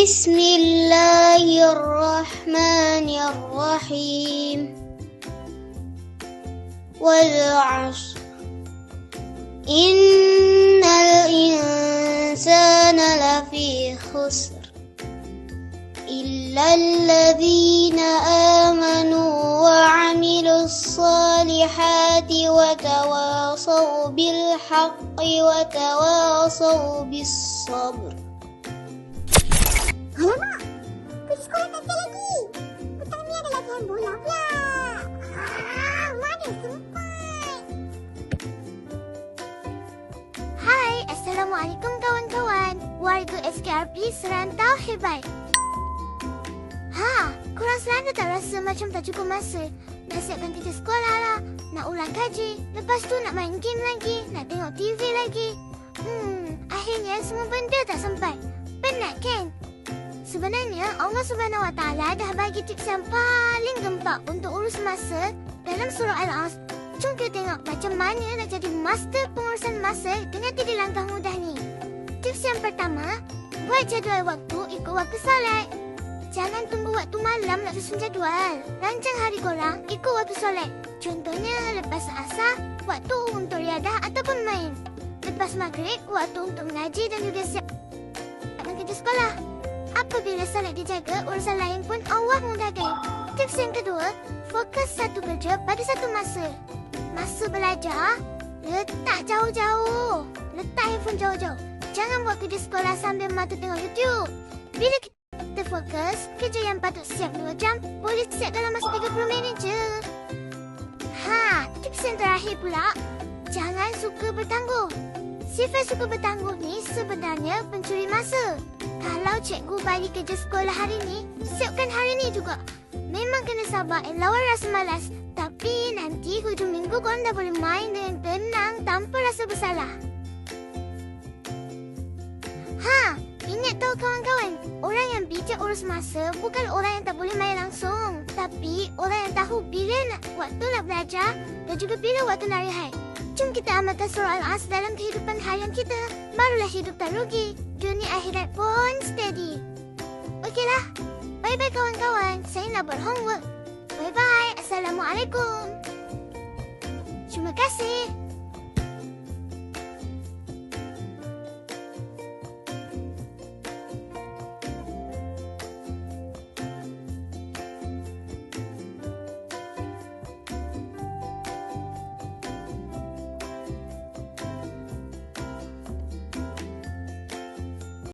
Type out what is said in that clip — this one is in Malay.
بسم الله الرحمن الرحيم والعصر إن الإنسان لفي خسر إلا الذين آمنوا وعملوا الصالحات وتواصوا بالحق وتواصوا بالصبر. Alamak! Pergi sekolah tak siap lagi. Petang ni ada latihan bola pula. Mana sempat? Hai, Assalamualaikum kawan-kawan. Warga SKRP Serantau Hebat. Korang selalu tak rasa macam tak cukup masa? Nak siapkan kerja sekolah lah, nak ulang kaji, lepas tu nak main game lagi, nak tengok TV lagi. Akhirnya semua benda tak sempat. Penat kan? Sebenarnya Allah SWT dah bagi tips yang paling gempak untuk urus masa dalam surah Al-Asr. Jom kita tengok macam mana nak jadi master pengurusan masa dengan 3 langkah mudah ni. Tips yang pertama, buat jadual waktu ikut waktu solat. Jangan tunggu waktu malam nak susun jadual. Rancang hari korang ikut waktu solat. Contohnya lepas asar, waktu untuk riadah ataupun main. Lepas maghrib, waktu untuk mengaji dan juga siapkan kerja sekolah. Apabila solat dijaga, urusan lain pun Allah mudahkan. Tips yang kedua, fokus satu kerja pada satu masa. Masa belajar, letak jauh-jauh. Letak handphone jauh-jauh. Jangan buat kerja sekolah sambil mata tengok YouTube. Bila kita fokus, kerja yang patut siap 2 jam, boleh siap dalam masa 30 minit je. Tips yang terakhir pula, jangan suka bertangguh. Sifat suka bertangguh ni sebenarnya pencuri masa. Kalau cikgu bagi kerja sekolah hari ni, siapkan hari ni juga. Memang kena sabar lawan rasa malas. Tapi nanti hujung minggu korang dah boleh main dengan tenang tanpa rasa bersalah. Ingat tau kawan-kawan, orang yang bijak urus masa bukan orang yang tak boleh main langsung. Tapi orang yang tahu bila waktu nak belajar dan juga bila waktu nak rehat. Jom kita amalkan surah Al-Asr dalam kehidupan harian kita. Barulah hidup tak rugi. Dunia akhirat pun steady. Okeylah. Bye-bye kawan-kawan. Saya nak buat homework. Bye-bye. Assalamualaikum. Terima kasih.